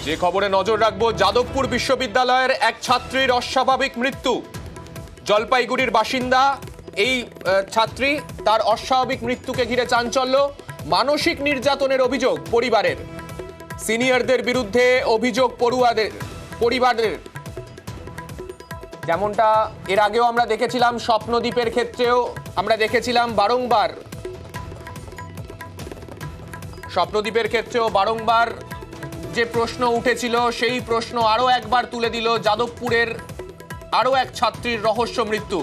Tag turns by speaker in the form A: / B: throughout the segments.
A: যে খবরে নজর রাখবো, যাদবপুর বিশ্ববিদ্যালয়ের এক ছাত্রীর অস্বাভাবিক মৃত্যু। জলপাইগুড়ির বাসিন্দা এই ছাত্রী, তার অস্বাভাবিক মৃত্যুকে ঘিরে চাঞ্চল্য। মানসিক নির্যাতনের অভিযোগ পরিবারের, সিনিয়রদের বিরুদ্ধে অভিযোগ পরিবারের। যেমনটা এর আগেও আমরা দেখেছিলাম, স্বপ্নদ্বীপের ক্ষেত্রেও আমরা দেখেছিলাম বারংবার যে প্রশ্ন উঠেছিল, সেই প্রশ্ন আরো একবার তুলে দিল যাদবপুরের আরো এক ছাত্রীর রহস্য মৃত্যু।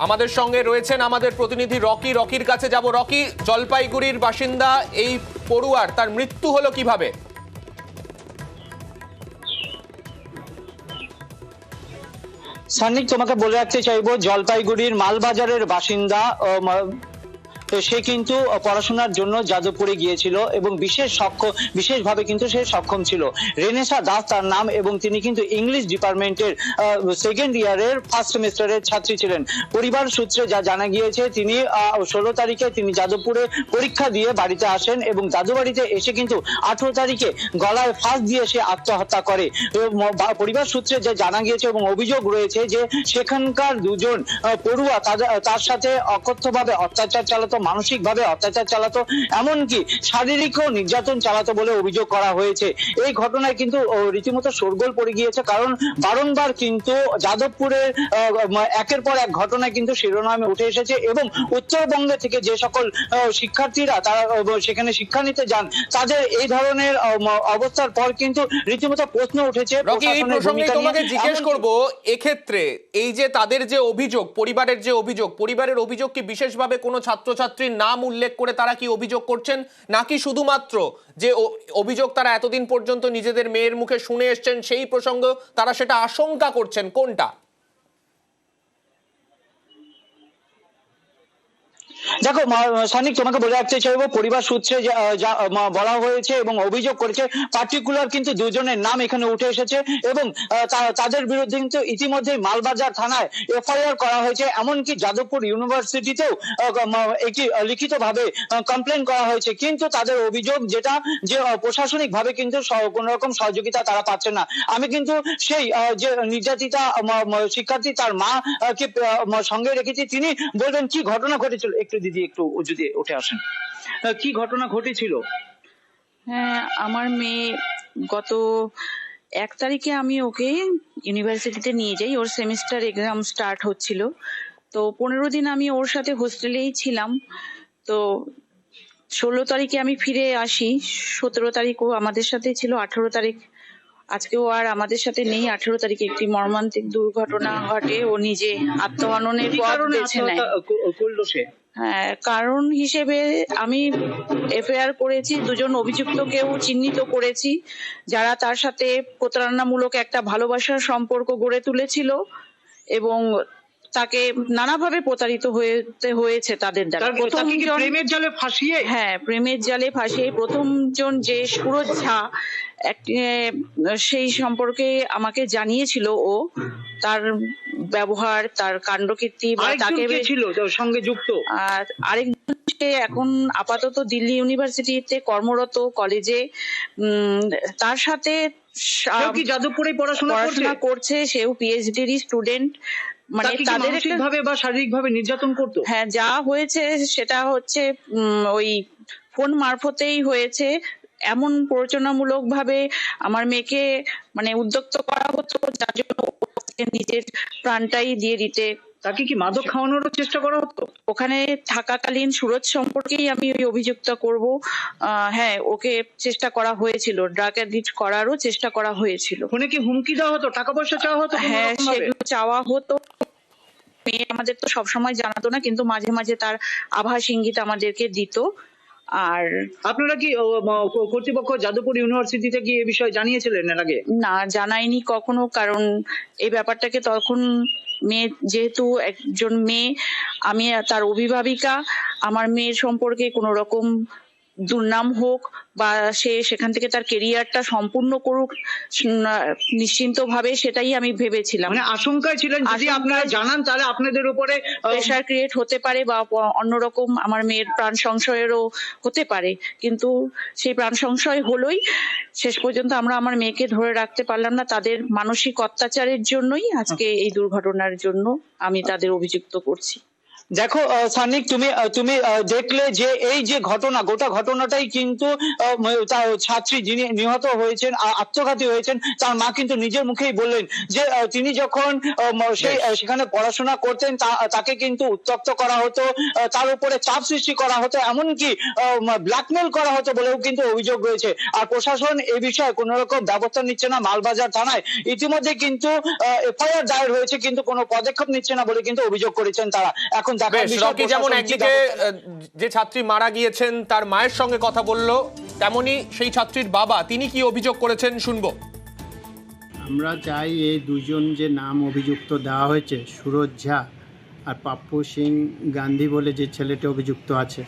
A: আমাদের সঙ্গে রয়েছেন আমাদের প্রতিনিধি রকির কাছে যাব। রকি, জলপাইগুড়ির বাসিন্দা এই পড়ুয়ার, তার মৃত্যু হলো কিভাবে?
B: সানিক, তোমাকে বলে রাখতে চাইবো, জলপাইগুড়ির মালবাজারের বাসিন্দা সে কিন্তু পড়াশোনার জন্য যাদবপুরে গিয়েছিল এবং বিশেষভাবে কিন্তু সে সক্ষম ছিল। রেনেসা দাস তার নাম এবং তিনি কিন্তু ইংলিশ ডিপার্টমেন্টের সেকেন্ড ইয়ারের ফার্স্ট সেমিস্টারের ছাত্রী ছিলেন। পরিবার সূত্রে যা জানা গিয়েছে, তিনি 16 তারিখে তিনি যাদবপুরে পরীক্ষা দিয়ে বাড়িতে আসেন এবং দাদু বাড়িতে এসে কিন্তু 18 তারিখে গলায় ফাঁস দিয়ে সে আত্মহত্যা করে। পরিবার সূত্রে যা জানা গিয়েছে এবং অভিযোগ রয়েছে যে সেখানকার দুজন পড়ুয়া তার সাথে অকথ্যভাবে অত্যাচার চালাতো, মানসিকভাবে অত্যাচার চালাতো, এমনকি শারীরিকও নির্যাতন চালাতো বলে অভিযোগ করা হয়েছে। এই ঘটনায় কিন্তু রীতিমতো শোরগোল পড়ে গিয়েছে, কারণ বারংবার কিন্তু যাদবপুরের একের পর এক ঘটনায় কিন্তু শিরোনামে উঠে এসেছে এবং উত্তরবঙ্গে থেকে যে সকল শিক্ষার্থীরা তারা সেখানে শিক্ষা নিতে যান, তাদের এই ধরনের অবস্থার পর কিন্তু রীতিমতো প্রশ্ন উঠেছে।
A: এই প্রসঙ্গে তোমাকে জিজ্ঞেস করব, এক্ষেত্রে এই যে তাদের যে অভিযোগ, পরিবারের অভিযোগ কি বিশেষভাবে কোনো ছাত্রছাত্রীর নাম উল্লেখ করে তারা কি অভিযোগ করছেন, নাকি শুধুমাত্র যে অভিযোগ তারা এতদিন পর্যন্ত নিজেদের মেয়ের মুখে শুনে এসছেন সেই প্রসঙ্গ তারা সেটা আশঙ্কা করছেন, কোনটা?
B: দেখো সানিক, তোমাকে বলে রাখতে চাইবো, পরিবার সূত্রে বলা হয়েছে এবং অভিযোগ করেছে, পার্টিকুলার কিন্তু দুজনের নাম এখানে উঠে এসেছে এবং তাদের বিরুদ্ধে কিন্তু ইতিমধ্যে মালবাজার থানায় এফআইআর করা হয়েছে। এমনকি যাদবপুর ইউনিভার্সিটিতেও একটি লিখিতভাবে কমপ্লেন করা হয়েছে, কিন্তু তাদের অভিযোগ যেটা যে প্রশাসনিক ভাবে কিন্তু কোন রকম সহযোগিতা তারা পাচ্ছে না। আমি কিন্তু সেই যে নির্যাতিতা শিক্ষার্থী, তার মা কে সঙ্গে রেখেছি, তিনি বলবেন কি ঘটনা ঘটেছিল। দিদি একটু যদি উঠে আসেন, কি ঘটনা ঘটেছিল?
C: হ্যাঁ, আমার মেয়ে গত 1 তারিখে আমি ওকে ইউনিভার্সিটিতে নিয়ে যাই, ওর সেমিস্টার এক্সাম স্টার্ট হচ্ছিল। তো 15 দিন আমি ওর সাথে হোস্টেলেই ছিলাম। তো 16 তারিখে আমি ফিরে আসি, 17 তারিখ ও আমাদের সাথে ছিল, 18 তারিখ আজকেও আর আমাদের সাথে নেই। 18 তারিখে একটি মর্মান্তিক দুর্ঘটনা ঘটে, ও নিজে আত্মহননের পথ বেছে নেয়। হ্যাঁ, কারণ হিসেবে আমি এফআইআর করেছি, দুজন অভিযুক্তকেও চিহ্নিত করেছি যারা তার সাথে প্রতারণামূলক একটা ভালোবাসার সম্পর্ক গড়ে তুলেছিল এবং তাকে নানাভাবে প্রতারিত হয়েছে তাদের দ্বারা।
B: প্রেমের জালে ফাঁসিয়ে,
C: হ্যাঁ, প্রেমের জালে ফাঁসিয়ে প্রথমজন যে সুরজ ঝা, সেই সম্পর্কে আমাকে জানিয়েছিল ও, তার ব্যবহার, তার কাণ্ডকীর্তি,
B: তাকে ছিল সঙ্গে যুক্ত।
C: আর আরেকজন এখন আপাতত দিল্লি ইউনিভার্সিটিতে কর্মরত, কলেজে। তার সাথে
B: যাদবপুরে পড়াশোনা করছে,
C: সেও পিএইচডি স্টুডেন্ট। মানে তাদের
B: মানসিকভাবে বা শারীরিকভাবে নির্যাতন করতো।
C: হ্যাঁ, যা হয়েছে সেটা হচ্ছে ওই ফোন মারফতেই হয়েছে। এমন প্ররোচনামূলক ভাবে আমার মেয়েকে মানে উদ্যক্ত করা হতো, যার জন্য নিজের প্রাণটাই দিয়ে দিতে।
B: তাকে কি মাদক খাওয়ানোর চেষ্টা করা হতো?
C: ওখানে থাকাকালীন সুরজ সম্পর্কেই আমি ওই অভিযুক্ত করব। হ্যাঁ, ওকে চেষ্টা করা হয়েছিল, ড্রাগ অ্যাডিক্ট করারও চেষ্টা করা হয়েছিল।
B: ফোনে কি হুমকি দেওয়া হতো, টাকা পয়সা চাওয়া হতো?
C: হ্যাঁ, সেগুলো চাওয়া হতো। মেয়ে আমাদের তো সবসময় জানাতো না, কিন্তু মাঝে মাঝে তার আভাস ইঙ্গিত আমাদেরকে দিত। আর
B: আপনারা কি কর্তৃপক্ষ যাদবপুর ইউনিভার্সিটিতে কি এই বিষয়ে জানিয়েছিলেন এর আগে?
C: না, জানাইনি কখনো, কারণ এই ব্যাপারটাকে তখন মেয়ে, যেহেতু একজন মেয়ে, আমি তার অভিভাবিকা, আমার মেয়ের সম্পর্কে কোনো রকম দুর্নাম হোক বা সে সেখান থেকে তার কেরিয়ারটা সম্পূর্ণ করুক নিশ্চিন্তভাবে, সেটাই আমি ভেবেছিলাম।
B: মানে আশঙ্কায় ছিলেন যদি আপনারা জানান তাহলে আপনাদের উপরে
C: প্রেশার ক্রিয়েট হতে পারে বা অন্যরকম আমার মেয়ের প্রাণ সংশয়েরও হতে পারে, কিন্তু সেই প্রাণ সংশয় হলোই। শেষ পর্যন্ত আমরা আমার মেয়েকে ধরে রাখতে পারলাম না। তাদের মানসিক অত্যাচারের জন্যই আজকে এই দুর্ঘটনার জন্য আমি তাদের অভিযুক্ত করছি।
B: দেখো সানিক, তুমি দেখলে যে এই যে ঘটনা, গোটা ঘটনাটাই কিন্তু ছাত্রী যিনি নিহত হয়েছেন, আত্মঘাতী হয়েছেন, তার মা কিন্তু নিজের মুখেই বললেন যে তিনি যখন সেখানে পড়াশোনা করতেন তাকে কিন্তু উত্ত্যক্ত করা হতো, তার উপরে চাপ সৃষ্টি করা হতো, এমনকি ব্ল্যাকমেল করা হতো বলেও কিন্তু অভিযোগ রয়েছে। আর প্রশাসন এই বিষয়ে কোন রকম ব্যবস্থা নিচ্ছে না। মালবাজার থানায় ইতিমধ্যে কিন্তু এফআইআর দায়ের হয়েছে, কিন্তু কোনো পদক্ষেপ নিচ্ছে না বলে কিন্তু অভিযোগ করেছেন তারা। এখন
A: বেশ, রকি যেমন একদিকে যে ছাত্রী মারা গিয়েছেন তার মায়ের সঙ্গে কথা বললো, তেমনি সেই ছাত্রীর বাবা তিনি কি অভিযোগ করেছেন শুনবো।
D: আমরা চাই এই দুজন যে নাম অভিযুক্ত দেওয়া হয়েছে, সুরজ ঝা আর পাপ্পু সিং গান্ধী বলে যে ছেলেটি অভিযুক্ত আছে,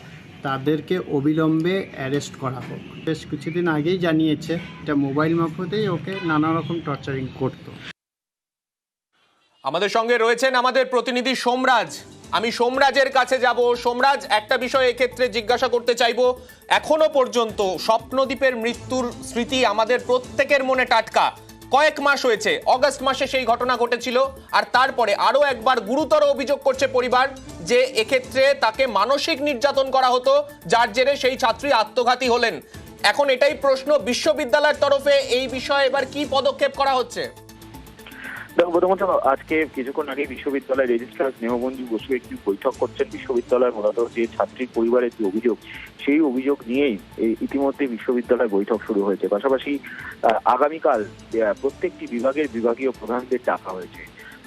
D: তাদেরকে অবিলম্বে অ্যারেস্ট করা হোক। বেশ কিছুদিন আগেই জানিয়েছে এটা মোবাইল মারফতেই ওকে নানা রকম টর্চারিং করতো।
A: আমাদের সঙ্গে রয়েছেন আমাদের প্রতিনিধি সোমরাজ। আমি সোমরাজের কাছে যাব। সোমরাজ, একটা বিষয় এক্ষেত্রে জিজ্ঞাসা করতে চাইবো, এখনো পর্যন্ত স্বপ্নদীপের মৃত্যুর স্মৃতি আমাদের প্রত্যেকের মনে টাটকা। কয়েক মাস হয়েছে, অগস্ট মাসে সেই ঘটনা ঘটেছিল, আর তারপরে আরো একবার গুরুতর অভিযোগ করছে পরিবার যে এক্ষেত্রে তাকে মানসিক নির্যাতন করা হতো, যার জেরে সেই ছাত্রী আত্মঘাতী হলেন। এখন এটাই প্রশ্ন, বিশ্ববিদ্যালয়ের তরফে এই বিষয়ে এবার কি পদক্ষেপ করা হচ্ছে?
E: দেখো, প্রথমত আজকে কিছুক্ষণ আগে বিশ্ববিদ্যালয়ের রেজিস্ট্রার স্নেহমঞ্জু বসু একটি বৈঠক করছেন। বিশ্ববিদ্যালয়ের মূলত যে ছাত্রীর পরিবারের যে অভিযোগ, সেই অভিযোগ নিয়েই ইতিমধ্যে বিশ্ববিদ্যালয় বৈঠক শুরু হয়েছে। পাশাপাশি আগামীকাল প্রত্যেকটি বিভাগের বিভাগীয় প্রধানদের ডাকা হয়েছে।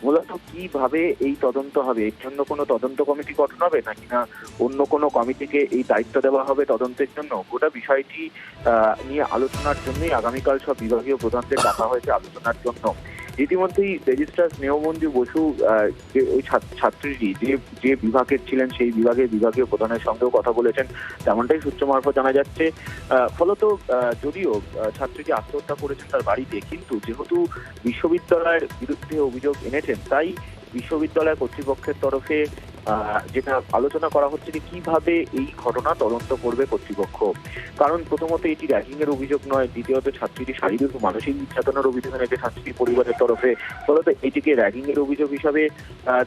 E: মূলত কিভাবে এই তদন্ত হবে, এর জন্য কোনো তদন্ত কমিটি গঠন হবে নাকি না অন্য কোনো কমিটিকে এই দায়িত্ব দেওয়া হবে তদন্তের জন্য, গোটা বিষয়টি নিয়ে আলোচনার জন্যই আগামীকাল সব বিভাগীয় প্রধানদের ডাকা হয়েছে আলোচনার জন্য। ইতিমধ্যেই রেজিস্ট্রার স্নেহমঞ্জু বসু ওই ছাত্রীটি যে বিভাগের ছিলেন সেই বিভাগের বিভাগীয় প্রধানের সঙ্গেও কথা বলেছেন, তেমনটাই সূত্র মারফত জানা যাচ্ছে। ফলত যদিও ছাত্রীটি আত্মহত্যা করেছেন তার বাড়িতে, কিন্তু যেহেতু বিশ্ববিদ্যালয়ের বিরুদ্ধে অভিযোগ এনেছেন, তাই বিশ্ববিদ্যালয় কর্তৃপক্ষের তরফে যেটা আলোচনা করা হচ্ছে যে কিভাবে এই ঘটনা তদন্ত করবে কর্তৃপক্ষ। কারণ প্রথমত এটি র্যাগিং এর অভিযোগ নয়, দ্বিতীয়ত ছাত্রীটি শারীরিক ও মানসিক নির্যাতনের অভিযোগ এনেছে ছাত্রীর পরিবারের তরফে। ফলত এটিকে র্যাগিং এর অভিযোগ হিসাবে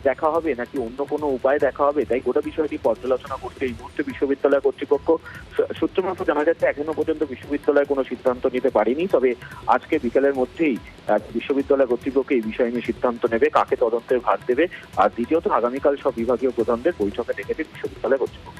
E: দেখা হবে নাকি অন্য কোনো উপায় দেখা হবে, তাই গোটা বিষয়টি পর্যালোচনা করতে এই মুহূর্তে বিশ্ববিদ্যালয় কর্তৃপক্ষ। সূত্র মাত্র জানা যাচ্ছে এখনো পর্যন্ত বিশ্ববিদ্যালয় কোনো সিদ্ধান্ত নিতে পারেনি, তবে আজকে বিকেলের মধ্যেই বিশ্ববিদ্যালয় কর্তৃপক্ষ এই বিষয় নিয়ে সিদ্ধান্ত নেবে, কাকে তদন্তের ভার দেবে। আর দ্বিতীয়ত আগামীকাল সব বিভাগীয় প্রধানদের বৈঠকে ডেকেছে বিশ্ববিদ্যালয় কর্তৃপক্ষ।